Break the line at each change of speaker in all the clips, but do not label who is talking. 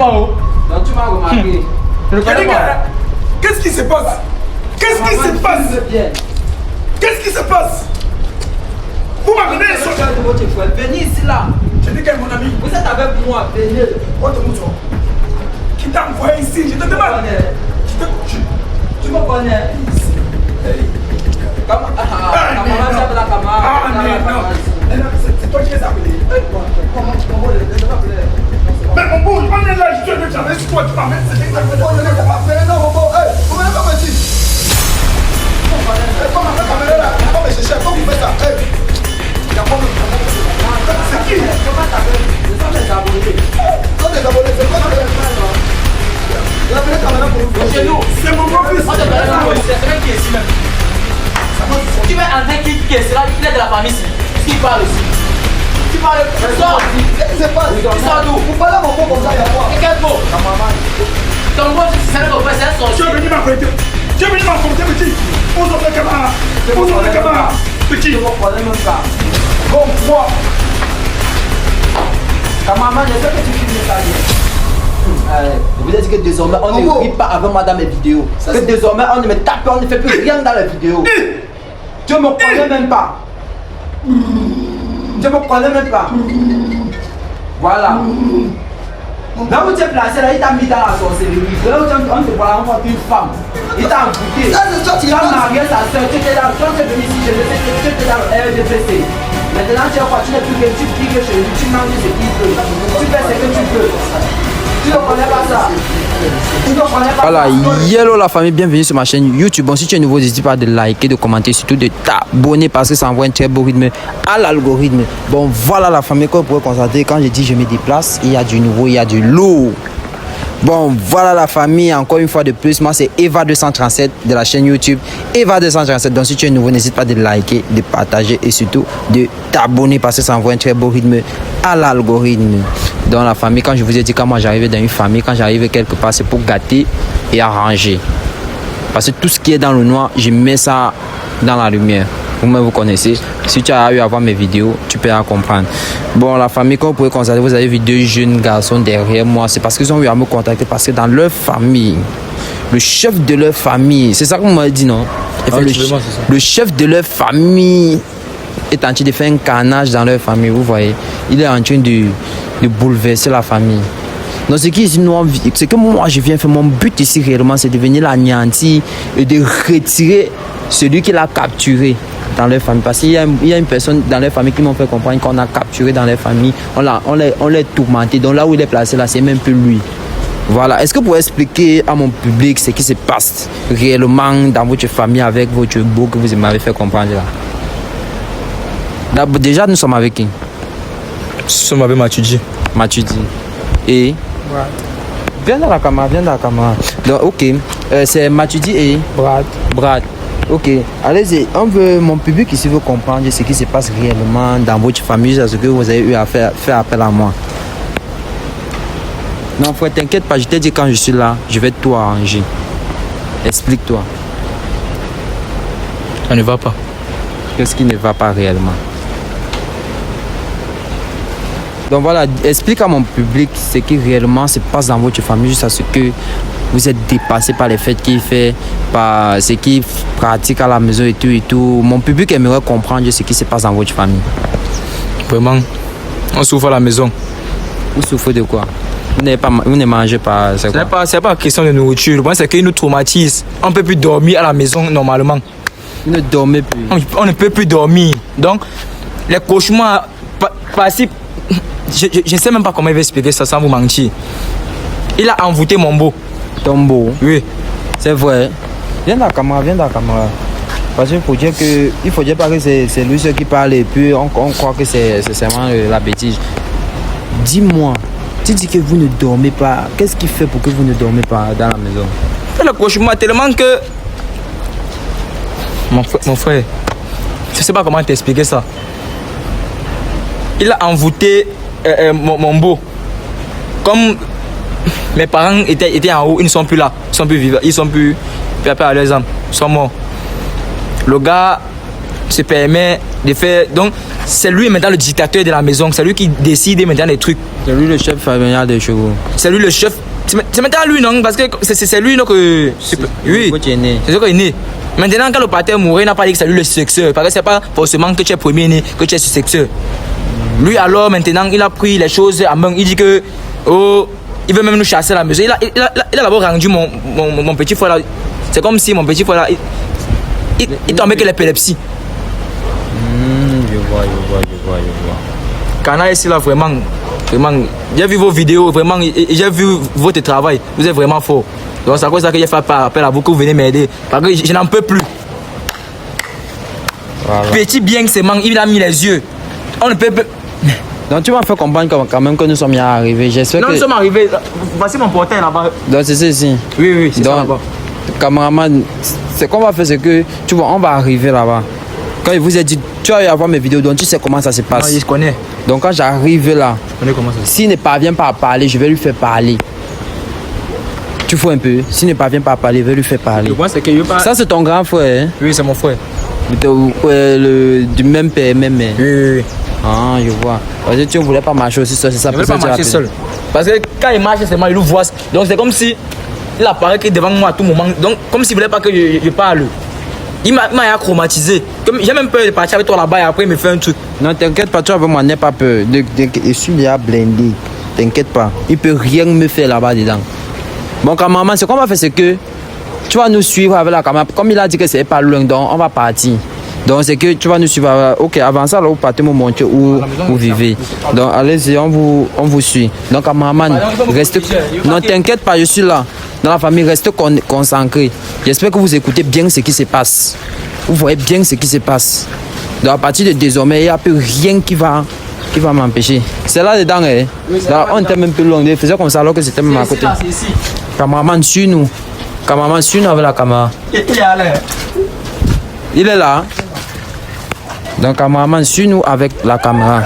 pas.
Donc tu m'as remarqué.
Je ne connais pas.
Qu'est-ce qui se passe? Qu'est-ce qui se passe? Qu'est-ce qui se passe? Vous m'amenez sur
de votre frère. Venez ici là.
Je dis quel est mon ami?
Vous êtes avec moi. Venez.
Qui t'a envoyé ici? Je te demande.
Tu me connais. Ta maman s'appelle la camarade.
Ah non. C'est toi qui les as appelés. Mais mon beau, on est là, je te veux jamais sur toi, tu m'amènes. C'est exactement ce que tu vas faire. Non, mon beau, vous venez pas me dire. Comment on fait là? Comment me chercher? Comment vous faites ça? C'est qui?
Comment t'appelles? Ce sont des abonnés.
Ce sont des abonnés, c'est quoi ça? Il a appelé caméra pour vous.
Chez nous.
C'est mon beau-fils.
C'est vrai qui est ici même. Tu veux entrer qui est là? Il est de la famille ici. Qui parle aussi? Tu parles. Sors.
Qu'est-ce qui se passe?
Tu sors d'où?
Vous parlez à mon beau comme ça, il y a quoi?
Et quel mot? Ton mot, c'est un copain, c'est un
Tu es
sorcier.
venu m'affronter. Tu es venu m'affronter, petit. Où sont les camarades? Où sont les camarades? Petit.
Je ne connais même pas.
Bon, moi.
Ta maman, je sais que tu filmes ça bien. Je vous ai dit que désormais, on ne rit pas avec moi dans mes vidéos. Que désormais, on ne me tape, on ne fait plus rien dans les vidéos. Tu ne me connais même pas. Tu ne me connais même pas. Voilà. Là où tu es placé, là, il t'a mis dans la sorcellerie. Là où on te voit encore une femme. Il t'a envoûté. Tu as marié sa soeur. Tu étais là. Quand tu es venu ici, tu étais dans le RDPC. Maintenant, tu es quoi? Tu n'es plus que tu dis que chez lui, tu manges ce qu'il peut. Tu fais ce que tu peux. Tu ne connais pas ça. Tu ne connais pas
Voilà,
ça.
hello la famille, bienvenue sur ma chaîne YouTube. Bon, si tu es nouveau, n'hésite pas à liker, de commenter, surtout de t'abonner parce que ça envoie un très beau rythme à l'algorithme. Bon, voilà la famille, comme vous pouvez constater, quand je dis je me déplace, il y a du nouveau, il y a du lourd. Bon, voilà la famille, encore une fois de plus, moi c'est Eva237 de la chaîne YouTube Eva237. Donc si tu es nouveau, n'hésite pas de liker, de partager et surtout de t'abonner parce que ça envoie un très beau rythme à l'algorithme. Dans la famille, quand je vous ai dit quand moi j'arrive dans une famille, quand j'arrive quelque part, c'est pour gâter et arranger. Parce que tout ce qui est dans le noir, je mets ça dans la lumière. Vous-même, vous connaissez. Si tu as eu à voir mes vidéos, tu peux la comprendre. Bon, la famille, comme vous pouvez constater, vous avez vu deux jeunes garçons derrière moi. C'est parce qu'ils ont eu à me contacter. Parce que dans leur famille, le chef de leur famille, c'est ça qu'on m'a dit, non? Le chef de leur famille est en train de faire un carnage dans leur famille, vous voyez. Il est en train de bouleverser la famille. Donc ce que moi je viens faire, mon but ici réellement, c'est de venir l'anéantir et de retirer celui qui l'a capturé dans leur famille. Parce qu'il y a une personne dans leur famille qui m'a fait comprendre qu'on a capturé dans leur famille, on l'a tourmenté. Donc là où il est placé, là, c'est même plus lui. Voilà. Est-ce que vous pouvez expliquer à mon public ce qui se passe réellement dans votre famille avec votre beau que vous m'avez fait comprendre là? Déjà, nous sommes avec qui?
Nous sommes avec Mathiudi.
Mathiudi. Et
Brad.
Viens dans la caméra, Donc, ok. C'est Mathiudi et Brad. Ok. Allez-y. Mon public ici veut comprendre ce qui se passe réellement dans votre famille, ce que vous avez eu à faire appel à moi. Non, frère, t'inquiète pas. Je t'ai dit quand je suis là, je vais tout arranger. Explique-toi.
Ça ne va pas.
Qu'est-ce qui ne va pas réellement? Donc voilà, explique à mon public ce qui réellement se passe dans votre famille, juste à ce que vous êtes dépassé par les fêtes qu'il fait, par ce qu'il pratique à la maison et tout. Mon public aimerait comprendre ce qui se passe dans votre famille.
Vraiment, on souffre à la maison.
Vous souffrez de quoi? Vous ne mangez pas, c'est quoi?
C'est pas question de nourriture. Le problème, c'est qu'il nous traumatise. On ne peut plus dormir à la maison normalement.
Vous ne dormez plus?
On ne peut plus dormir. Donc, les cauchemars passent. Je ne sais même pas comment il va expliquer ça sans vous mentir. Il a envoûté mon beau.
Ton beau?
Oui.
C'est vrai. Viens dans la caméra. Parce qu'il faut dire que, il faut dire pas que c'est lui qui parle et puis on croit que c'est seulement la bêtise. Dis-moi, tu dis que vous ne dormez pas. Qu'est-ce qui fait pour que vous ne dormez pas dans la maison?
C'est le cauchemar tellement que... Mon frère, je ne sais pas comment t'expliquer ça. Il a envoûté mon beau. Comme mes parents étaient en haut, ils ne sont plus là. Ils ne sont plus vivants. Ils ne sont plus à leurs âmes. Ils sont morts. Le gars, se permet de faire. Donc, c'est lui maintenant le dictateur de la maison. C'est lui qui décide maintenant des trucs.
C'est lui le chef familial des chevaux.
C'est lui le chef. C'est maintenant lui, non? Parce que c'est lui non, que. Oui.
Tu es né.
C'est lui qui est né. Maintenant, quand le pater mourait, il n'a pas dit que c'est lui le successeur. Parce que c'est pas forcément que tu es premier né, que tu es successeur. Lui, alors, maintenant, il a pris les choses à main. Il dit que. Oh, il veut même nous chasser à la maison. Il a d'abord rendu mon petit frère là. C'est comme si mon petit frère là. Il tombait que l'épilepsie.
Je vois.
Kana ici là, vraiment. J'ai vu vos vidéos, vraiment. J'ai vu votre travail. Vous êtes vraiment fort. Donc, c'est à cause de ça que j'ai fait appel à vous que vous venez m'aider. Parce que je n'en peux plus. Voilà. Petit bien que c'est manque, il a mis les yeux. On ne peut pas.
Donc tu m'as fait comprendre quand même que nous sommes bien arrivés. J'espère que...
nous sommes arrivés. Voici mon portail là-bas.
Donc c'est ça ici.
Oui, c'est ça là-bas.
Cameraman, ce qu'on va faire, c'est que tu vois, on va arriver là-bas. Quand il vous a dit, tu vas y avoir mes vidéos, donc tu sais comment ça se passe.
Non, je connais.
Donc quand j'arrive là,
comment ça se passe.
S'il ne parvient pas à parler, je vais lui faire parler. Tu fous un peu. S'il ne parvient pas à parler, je vais lui faire parler.
Le point, c'est que je pas...
Ça c'est ton grand frère. Hein?
Oui, c'est mon frère.
Du même père, même mère.
Oui.
Ah, je vois. Parce que tu ne voulais pas marcher aussi seul, c'est ça.
Je ne voulais pas marcher seul. Parce que quand il marche, seulement il nous voit. Donc c'est comme si il apparaît devant moi à tout moment. Donc comme s'il ne voulait pas que je parle. Il m'a chromatisé. J'ai même peur de partir avec toi là-bas et après il me fait un truc.
Non, t'inquiète pas, toi avec moi, n'aie pas peur. Je suis déjà blindé. T'inquiète pas. Il ne peut rien me faire là-bas dedans. Bon, cameraman, ce qu'on va faire, c'est que tu vas nous suivre avec la caméra. Comme il a dit que c'est pas loin, donc on va partir. Donc c'est que tu vas nous suivre. Ok, avant ça, là, vous partez me montrer où vous vivez. Donc allez-y, on vous suit. Donc cameraman, restez. Non, t'inquiète pas, je suis là. Dans la famille, restez concentrés. J'espère que vous écoutez bien ce qui se passe. Vous voyez bien ce qui se passe. Donc à partir de désormais, il n'y a plus rien qui va m'empêcher. C'est là dedans, hein? Là, on était même plus loin. Il faisait comme ça alors que c'était même à côté. Cameraman, suis-nous. Cameraman, suis-nous avec la caméra. Il est là. Donc, cameraman, suis-nous avec la caméra.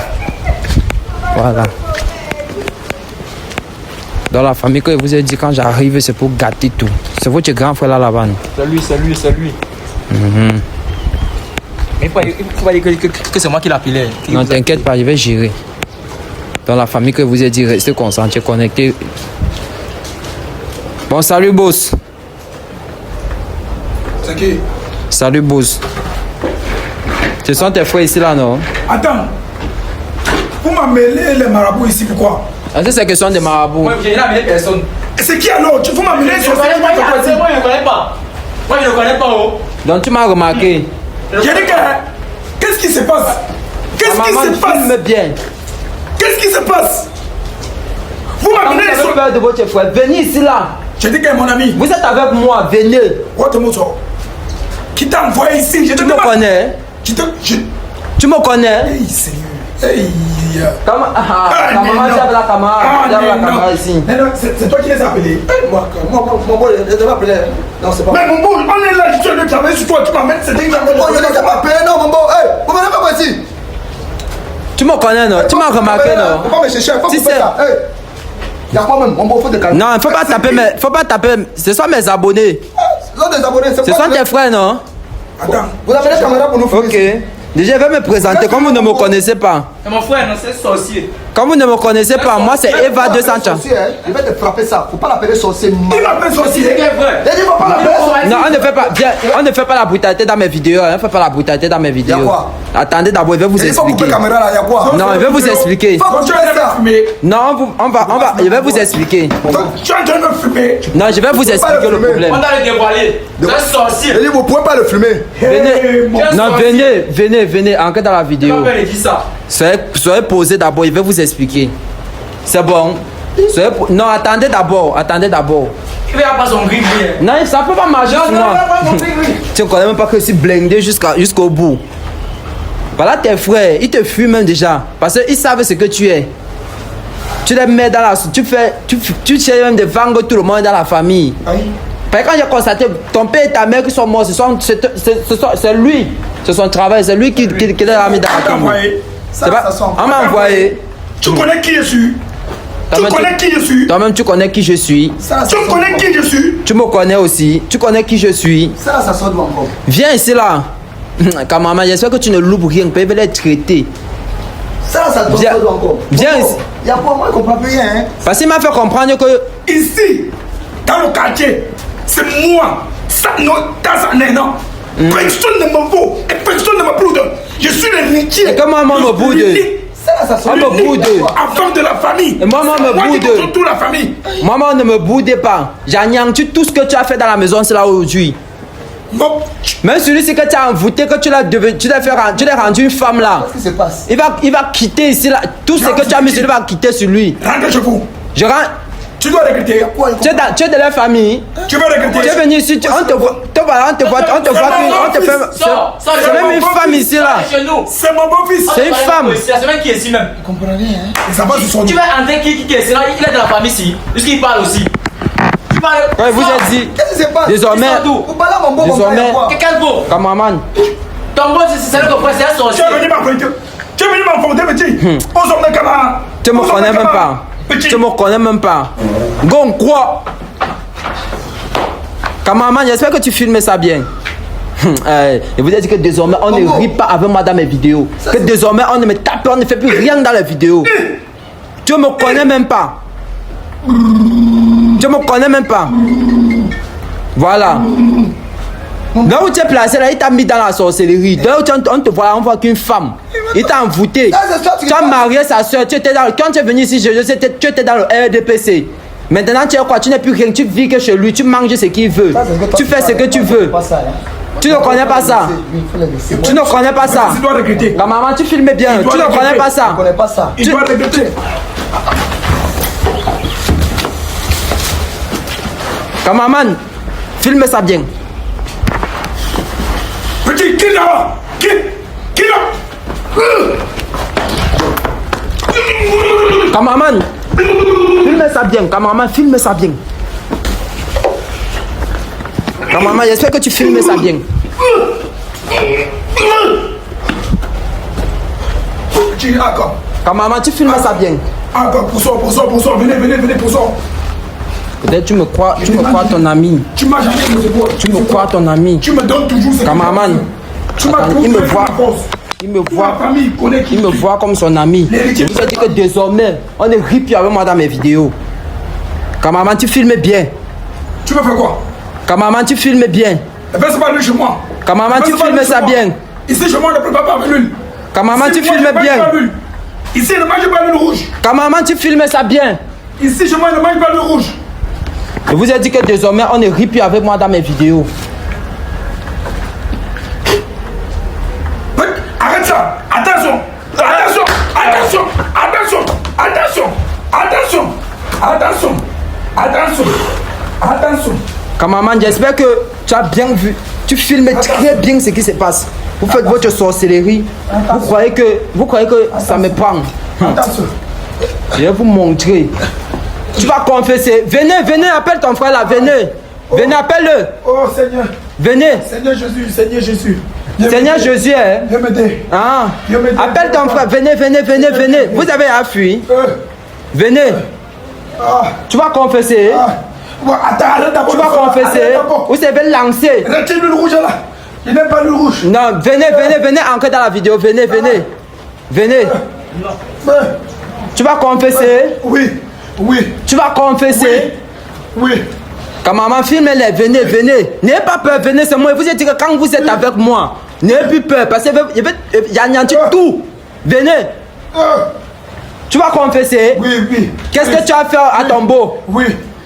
Voilà. Dans la famille, que je vous ai dit, quand j'arrive, c'est pour gâter tout. C'est votre grand frère là-bas.
C'est lui. Mais il faut pas dire que c'est moi qui l'appelais.
Non, t'inquiète pas, je vais gérer. Dans la famille, que je vous ai dit, restez concentrés, connectés. Bon, salut, boss.
C'est qui?
Salut, boss. Ce sont tes frères ici, là, non?
Attends. Vous m'amenez les marabouts ici, pourquoi?
C'est question de marabouts.
Moi, je n'ai amené personne.
C'est qui alors? Vous m'amenez sur
Moi, je ne connais pas. Moi, je ne connais pas. Oh.
Donc, tu m'as remarqué.
J'ai dit que... Qu'est-ce qui se passe? Qu'est-ce qui se passe?
Filme bien.
Qu'est-ce qui se passe? Vous m'amenez sur...
peur de votre frère. Venez ici, là.
J'ai dit que mon ami.
Vous êtes avec moi, venez.
Qui t'a envoyé ici?
Tu me connais? Tu me connais?
Hey, Seigneur. Hey.
Ta maman, j'ai la caméra ici.
C'est toi qui les as appelés? Moi, je t'ai appelé. Non, c'est pas. Mais mon beau, on est là, je suis en train de travailler sur toi, tu m'amènes, c'est dingue. Moi, je ne les ai pas appelés, non, mon beau. Hey, vous venez pas ici.
Tu me connais, non? Tu m'as remarqué, non?
Faut pas me chercher, faut pas ça. Hey. Y'a quoi même, mon beau, faut te calmer.
Non, faut pas taper, ce sont mes abonnés.
Ce sont des abonnés,
ce sont tes frères, non?
Attends, vous avez la caméra pour nous filmer.
Ok. Déjà, je vais me présenter. Comme vous ne me connaissez pas.
C'est mon frère, non, c'est sorcier.
Comme vous ne me connaissez pas, moi c'est Eva 200.
Je vais te frapper ça. Faut pas l'appeler sorcier. Il m'appelle sorcier.
C'est quel frère?
Non, on ne fait pas. Viens, on ne fait pas la brutalité dans mes vidéos. On ne fait pas la brutalité dans mes vidéos.
Y'a quoi?
Attendez d'abord, je vais vous expliquer.
Il faut couper la caméra là. Y'a quoi?
Non, je vais vous expliquer.
Faut continuer ça.
Non, on va. Je vais vous expliquer.
Tu es en train de me fumer.
Non, je vais vous expliquer le problème.
On doit le dévoiler. C'est sorcier.
Il dit, vous pouvez pas le fumer.
Venez. Non, venez. Entrez dans la vidéo. Soyez posé d'abord, je vais vous expliquer. C'est bon. Non, attendez d'abord.
Il va pas son gris.
Non, ça peut pas marcher sur moi. Tu ne connais même pas que je suis blindé jusqu'au bout. Voilà tes frères, ils te fuient même déjà. Parce qu'ils savent ce que tu es. Tu les mets dans la... Tu cherches même de vendre tout le monde dans la famille. Parce que quand j'ai constaté ton père et ta mère qui sont morts, c'est lui. C'est son travail, c'est lui qui l'a mis dans la tombe. On m'a envoyé.
Tu connais qui je suis?
Toi-même, tu connais qui je suis.
Tu connais qui je suis?
Tu me connais aussi. Tu connais qui je suis.
Ça sort de mon corps.
Viens ici là. Cameraman, j'espère que tu ne loupes rien. Peut les traiter.
Ça doit
Viens
encore.
ici.
Il y a pour moi qu'on ne comprend plus rien. Hein.
Parce qu'il m'a fait comprendre que.
Ici, dans le quartier, c'est moi. Ça, non, non. Personne ne me vaut et personne ne me boude. Je suis l'héritier.
Et comment moi me boude? On me boude.
Enfant de la famille.
Et moi me boude.
Toute la famille.
Maman, ne me boude pas. J'anéantis tout ce que tu as fait dans la maison, c'est là aujourd'hui.
Non.
Même celui-ci que tu as envoûté, que tu l'as rendu une femme là.
Qu'est-ce qui se passe?
Il va quitter ici là. Tout ce que tu as mis sur lui va quitter sur lui.
Rentre chez vous.
Je rentre.
Tu dois regretter.
Tu es de la famille.
Tu vas regretter.
Tu es venu ici, on te voit, c'est même une femme ici là.
C'est mon beau-fils.
C'est une femme.
C'est la semaine qui est ici même.
Je comprends rien. Hein.
Et ça va sur son
Tu vas entrer qui est ici là, il est de la famille ici. Puisqu'il parle aussi. Tu parles.
Ouais, vous êtes dit.
Qu'est-ce qui se passe?
Désormais.
Vous parlez à mon beau
Désormais.
Quelqu'un de beau.
Cameraman.
Ton beau, c'est le copain, c'est un
Tu
sorcier.
es venu m'affronter. Tu es venu m'affronter, petit. On s'en est camarades.
Tu me connais même pas.
Petit.
Tu me connais même pas. Gon quoi? Cameraman, j'espère que tu filmes ça bien. Je vous ai dit que désormais on ne rit pas avec moi dans mes vidéos. Que désormais on ne me tape pas, on ne fait plus rien dans les vidéos. Tu me connais même pas. Tu me connais même pas. Voilà. Là où tu es placé, là, il t'a mis dans la sorcellerie. Là où on te voit, on voit qu'une femme. Il t'a envoûté. Tu as marié sa soeur. Quand tu es venu ici, tu étais dans le RDPC. Maintenant, tu es quoi? Tu n'es plus rien. Tu vis que chez lui. Tu manges ce qu'il veut. Tu fais ce que tu veux. Tu ne connais pas ça. Tu ne connais pas ça.
Tu dois regretter.
La maman, tu filmes bien. Tu ne connais pas ça.
Je ne connais pas ça.
Il doit regretter.
Cameraman, filme ça bien.
Petit, qui là? Qui là?
Cameraman, filme ça bien. Cameraman, filme ça bien. Cameraman, j'espère que tu filmes ça bien.
Petit, encore.
Cameraman, tu filmes ça bien.
Encore, poussons. Venez, poussons.
Peut-être tu me crois ton ami.
Tu m'as jamais posé quoi?
Tu me crois ton ami.
Tu me donnes toujours ce
Cameraman,
tu m'as
il me voit.
Il me
voit comme son ami. Je vous ai dit que désormais, on ne rit plus avec moi dans mes vidéos. Cameraman, tu filmes bien.
Tu veux faire quoi?
Cameraman, tu filmes bien.
Fais pas l'huile chez moi.
Cameraman, tu filmes ça bien.
Ici, chez moi, on ne prépare pas avec l'huile.
Cameraman, tu filmes bien.
Ici, ne mange pas l'huile rouge.
Cameraman, tu filmes ça bien.
Ici, chez moi, ne mange pas l'huile rouge.
Je vous ai dit que désormais, on ne rit plus avec moi dans mes vidéos.
Arrête ça. Attention.
Cameraman, j'espère que tu as bien vu. Tu filmes très bien ce qui se passe. Vous faites votre sorcellerie. Vous croyez que ça me prend.
Attention.
Je vais vous montrer. Tu vas confesser. Venez, appelle ton frère là. Venez, appelle-le.
Oh Seigneur.
Venez.
Seigneur Jésus.
Seigneur Jésus, hein?
Viens m'aider.
Ah. Appelle ton frère. Venez. Vous avez appuyé. Venez. Tu vas confesser.
Arrête d'abord.
Tu vas confesser. Vous savez lancer.
Retire l'huile rouge là. Il n'aime pas l'huile rouge.
Non, venez encore dans la vidéo. Venez. Tu vas confesser.
Oui.
Tu vas confesser.
Oui.
Cameraman, filmez-les. Venez. N'ayez pas peur. Venez, c'est moi. Je vous ai dit que quand vous êtes avec moi, n'ayez plus peur. Parce qu'il y a tout. Venez. Tu vas confesser.
Oui.
Qu'est-ce que tu as fait à Tombo?
Oui.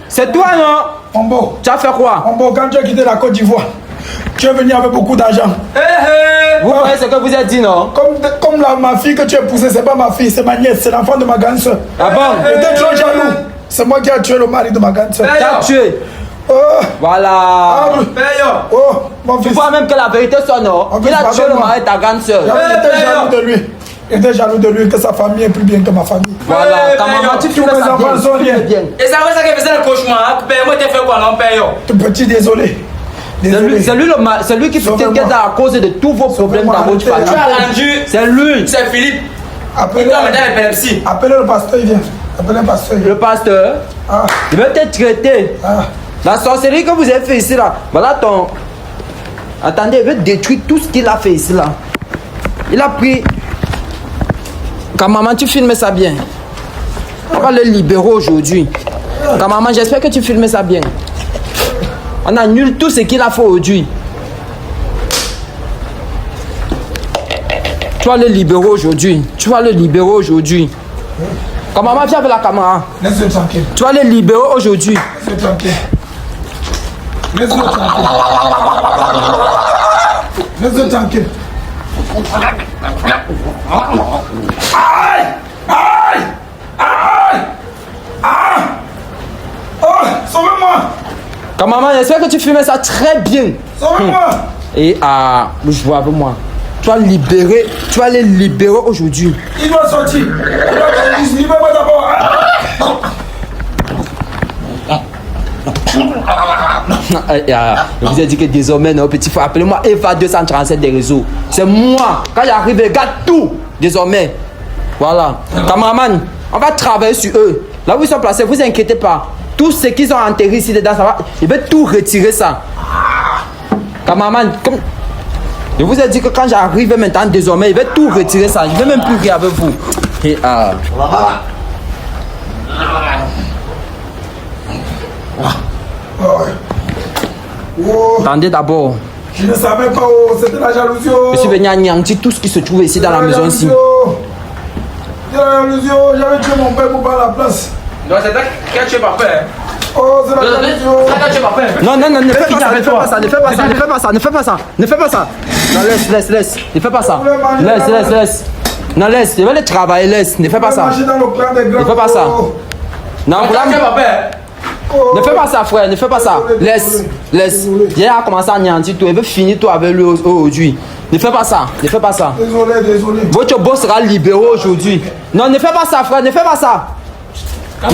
C'est toi, non?
Tombo.
Tu as fait quoi?
Tombo, quand tu as quitté la Côte d'Ivoire, tu es venu avec beaucoup d'argent.
Vous voyez ce que vous avez dit, non?
Comme ma fille que tu as poussée, c'est pas ma fille, c'est ma nièce, c'est l'enfant de ma grande soeur.
Ah bon?
J'étais trop jaloux. C'est moi qui ai tué le mari de ma grande soeur.
Tu as tué. Voilà.
Oh, mon
Tu
fils.
vois même que la vérité sonne, non? Il a tué le mari de ta grande soeur.
J'étais jaloux de lui. J'étais jaloux de lui, que sa famille est plus bien que ma famille.
Voilà. Ta maman, tu filmes ça bien.
enfants sont
Tu filmes bien.
Et c'est après ça qu'il faisait le cauchemar. Moi, t'as fait quoi, non, père?
Tout petit, désolé.
C'est lui qui t'inquiète à cause de tous vos problèmes dans votre
Tu as
famille.
rendu.
C'est lui.
C'est Philippe.
Appelez
Il doit mettre l'épilepsie.
le pasteur, il vient. Appelez le pasteur.
Le pasteur,
Ah.
il veut te traiter.
Ah.
La sorcellerie que vous avez fait ici, là, voilà Attendez, il veut détruire tout ce qu'il a fait ici là. Il a pris. Maman, tu filmes ça bien. On va le libérer aujourd'hui. Maman, j'espère que tu filmes ça bien. On annule tout ce qu'il a fait aujourd'hui. Tu vas le libérer aujourd'hui. Tu vas le libérer aujourd'hui. Maman, viens avec la caméra.
Laisse-le tranquille.
Tu vas le libérer aujourd'hui.
Laisse-le tranquille. Laisse-le tranquille. Laisse-le tranquille. Aïe! Aïe! Aïe! Ah! Oh! Sauvez-moi!
Maman, j'espère que tu filmes ça très bien.
Sauvez-moi!
Et je vois avec moi. Tu vas libérer, tu vas les libérer aujourd'hui.
Il doit sortir. Libère-moi d'abord.
Je vous ai dit que désormais, non, petit frère, appelez-moi Eva 237 des réseaux. C'est moi. Quand j'arrive, regarde tout. Désormais. Voilà. Cameraman, on va travailler sur eux. Là où ils sont placés, vous inquiétez pas. Tout ce qu'ils ont enterré ici dedans, ça va. Il va tout retirer ça. Cameraman, comme. Je vous ai dit que quand j'arrive maintenant, désormais, il va tout retirer ça. Je ne vais même plus rire avec vous. Et Attendez d'abord.
Je ne savais pas où c'était la jalousie.
Je suis venu anéantir tout ce qui se trouve ici dans la maison ici.
La jalousie, j'avais tué mon père pour prendre la place.
Non, c'est toi qui as tué ma père.
Oh, c'est la jalousie.
Non, ne fais pas ça, ne fais pas ça, ne fais pas ça, ne fais pas ça, ne fais pas ça, ne fais pas ça. Non, laisse, ne fais pas ça. Laisse. Non, laisse, je vais le travailler, laisse, ne fais pas ça. Ne fais pas ça. Non, pour la... Ne fais pas ça, frère, ne fais pas ça. Laisse. J'ai commencé à anéantir tout, il veut finir tout avec lui aujourd'hui. Ne fais pas ça, Désolé. Votre boss sera libéré aujourd'hui. Non, ne fais pas ça, frère, ne fais pas ça.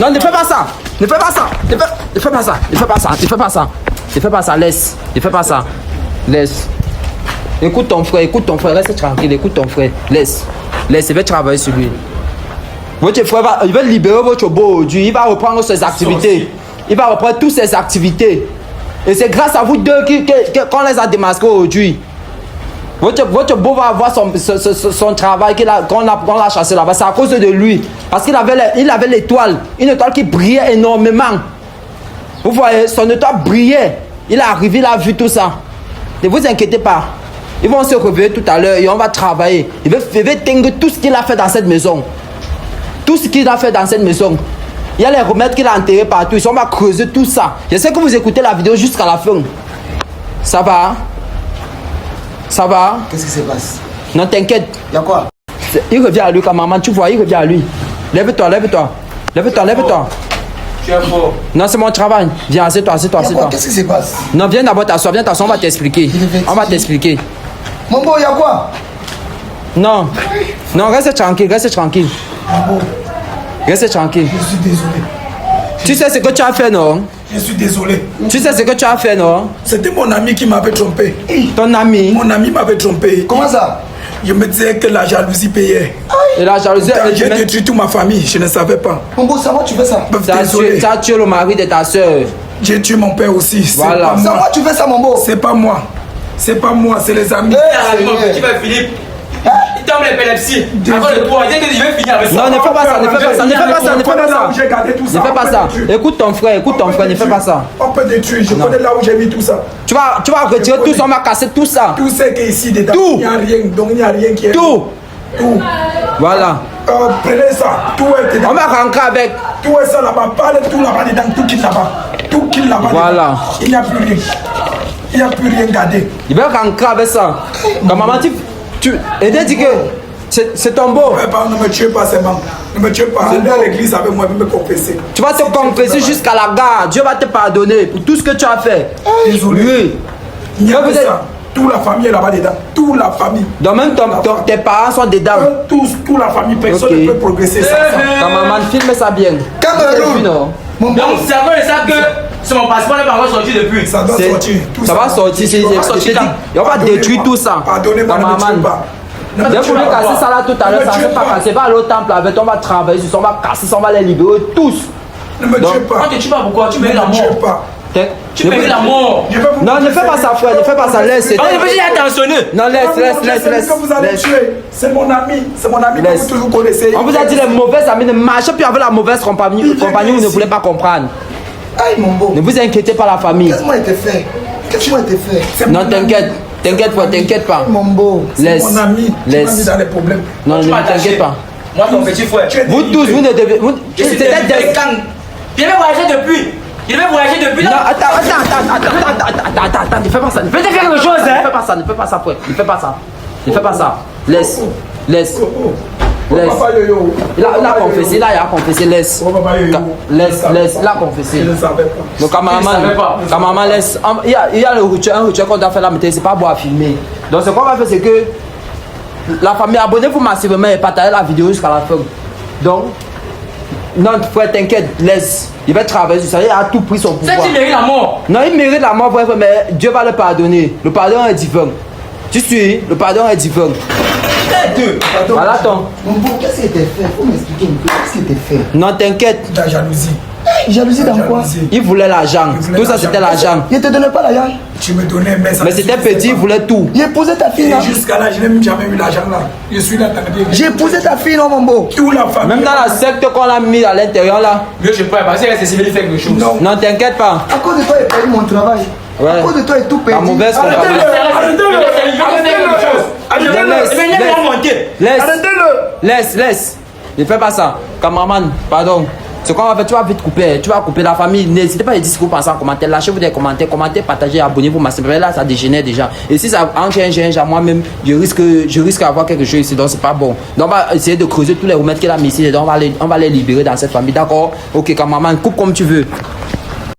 Non, ne fais pas ça. Ne fais pas ça. Laisse. Ne fais pas ça. Laisse. Écoute ton frère, reste tranquille, écoute ton frère. Laisse, il va travailler sur lui. Votre frère il va libérer votre beau aujourd'hui. Il va reprendre ses activités. Il va reprendre toutes ses activités. Et c'est grâce à vous deux qu'on les a démasqués aujourd'hui. Votre beau va avoir son travail qu'on l'a chassé là-bas. C'est à cause de lui. Parce qu'il avait l'étoile. Une étoile qui brillait énormément. Vous voyez, son étoile brillait. Il est arrivé, il a vu tout ça. Ne vous inquiétez pas. Ils vont se réveiller tout à l'heure et on va travailler. Il va éteindre tout ce qu'il a fait dans cette maison. Tout ce qu'il a fait dans cette maison. Il y a les remèdes qu'il a enterrés partout. On va creuser tout ça. Je sais que vous écoutez la vidéo jusqu'à la fin. Ça va?
Qu'est-ce qui se passe?
Non, t'inquiète.
Il y a quoi?
Il revient à lui quand maman, tu vois, il revient à lui. Lève-toi.
Tu es fort.
Non, c'est mon travail. Viens, assieds-toi.
Qu'est-ce qui se passe?
Non, viens d'abord t'asseoir, on va t'expliquer.
Mambo, il y a quoi?
Non, reste tranquille.
Mambo,
Reste tranquille.
Je suis désolé.
Tu sais ce que tu as fait, non?
Je suis désolé.
Tu sais ce que tu as fait, non?
C'était mon ami qui m'avait trompé.
Ton ami?
Mon ami m'avait trompé.
comment ça?
Je me disais que la jalousie payait.
Et la jalousie,
J'ai détruit toute ma famille, je ne savais pas.
Mambo, ça va, tu fais ça?
Désolé.
tu as tué le mari de ta soeur.
J'ai tué mon père aussi.
Voilà.
Ça va, tu fais ça, Mambo?
C'est pas moi, c'est les amis.
Mon petit frère Philippe. Il tombe l'épilepsie. Avant le toit, il dit qu'il veut finir avec ça.
Non, ne fais pas ça.
J'ai gardé tout ça.
Ne fais pas ça. Écoute ton frère, ne fais pas ça.
On peut détruire, je connais là où j'ai mis tout ça.
Tu vas retirer tout ça, on va casser tout ça.
Tout ce qui est ici dedans,
Tout.
il n'y a rien, donc il n'y a rien qui est.
Tout. Voilà.
Prenez ça, tout est dedans.
On va rentrer avec.
Tout est ça là-bas, parle tout là-bas dedans, tout quitte là-bas. Tout quitte là-bas.
Voilà.
Dedans. Il n'y a plus rien. Il n'y a plus rien gardé.
Il va rentrer avec ça. Comme maman, et dit que c'est ton beau.
Ne me tuez pas seulement. Ne me tuez pas. Allez à l'église avec moi, je vais me confesser.
Tu vas te confesser jusqu'à la gare. Dieu va te pardonner pour tout ce que tu as fait.
Désolé.
Oui.
Il y a
Vous
que ça. Toute la famille est là-bas dedans. Toute la famille.
Donc même tes parents sont dedans.
Toute la famille, personne
Ok.
ne peut progresser sans ça.
Ta maman, filme ça bien.
Cameroun.
Non.
Mambo,
Donc, c'est à cause de ça que c'est mon passeport n'est pas encore sorti depuis.
Ça doit sortir. Tout
Ça va sortir. Et on va détruire tout ça.
Pardonnez-moi,
Ta
ne me tuez
maman.
pas. Ne me
J'ai
tuez
voulu
pas.
casser ça là tout à l'heure, ça ne s'est pas cassé. Va aller au temple avec toi, on va travailler sur ça, on va casser ça, on va les libérer tous.
Ne me
Donc,
tuez pas.
Quand tu tues pas, pourquoi tu
Ne
mets la
me tuez
mort?
pas.
Tu mérites la mort.
Non, ne fais pas ça, frère, ne fais pas ça, laisse.
Oh, je veux dire attentionné.
Non, laisse.
Que vous allez tuer. C'est mon ami que vous toujours connaissez.
On vous a dit les mauvaises amies, ne marchez plus avec la mauvaise compagnie, vous ne voulez pas comprendre.
Aïe, mon beau.
Ne vous inquiétez pas, la famille.
Qu'est-ce qui m'a été fait? Qu'est-ce qui m'a été fait?
Non, t'inquiète pas, t'inquiète pas.
Mon beau.
Laisse.
Mon ami qui m'a mis dans les problèmes.
Non, ne t'inquiète pas.
Moi, ton petit frère.
Vous tous, vous ne devez.
Je suis des gangs. Il avait voyagé depuis.
Non, attends, ne fais pas ça. Ne fais quelque chose, hein. Ne fais pas ça, frère. Ne fais pas ça. Laisse.
Papa Yo-Yo.
Il a confessé, là, il a confessé, laisse. Laisse, il a confessé.
Je ne savais pas.
Donc, cameraman, laisse. Il y a un rituel qu'on doit faire là, mais c'est pas boire à filmer. Donc, ce qu'on va faire, c'est que la famille, abonnez-vous massivement et partagez la vidéo jusqu'à la fin. Donc, non, frère, t'inquiète, laisse. Il va travailler sur ça, il a tout pris son pouvoir.
C'est qu'il mérite la mort.
Non, il mérite la mort, frère, mais Dieu va le pardonner. Le pardon est divin. Tu suis, le pardon est divin. Voilà, attends.
Mon beau, qu'est-ce qui était fait? Faut m'expliquer un peu. Qu'est-ce qui était fait?
Non, t'inquiète.
La jalousie.
Jalousie dans quoi?
Il voulait l'argent. Tout ça, c'était l'argent.
Il te donnait pas l'argent?
Tu me donnais, mais ça.
Mais c'était petit, il voulait tout.
J'ai épousé ta fille, là.
Jusqu'à là, je n'ai même jamais eu l'argent là. Je suis là, t'as dit.
J'ai épousé ta fille, non, mon beau?
Où la famille?
Même dans la secte qu'on a mis à l'intérieur là.
Mieux, je peux parce que c'est civil, il fait quelque chose.
Non.
Non, t'inquiète pas.
À cause de toi, j'ai perdu mon travail.
Ouais.
À cause de toi, j'ai tout perdu.
La mauvaise compagnie. Laisse. Ne fais pas ça. Cameraman, pardon. Ce qu'on va faire, tu vas vite couper. Tu vas couper la famille. N'hésitez pas à dire ce que vous pensez en commentaire. Lâchez-vous des commentaires. Commentez, partagez, abonnez-vous. Là, ça dégénère déjà. Et si ça entre un moi-même, je risque d'avoir quelque chose ici. Donc, c'est pas bon. Donc, on va essayer de creuser tous les remèdes qu'il a mis ici. Donc, on va les libérer dans cette famille. D'accord? Ok, cameraman, coupe comme tu veux.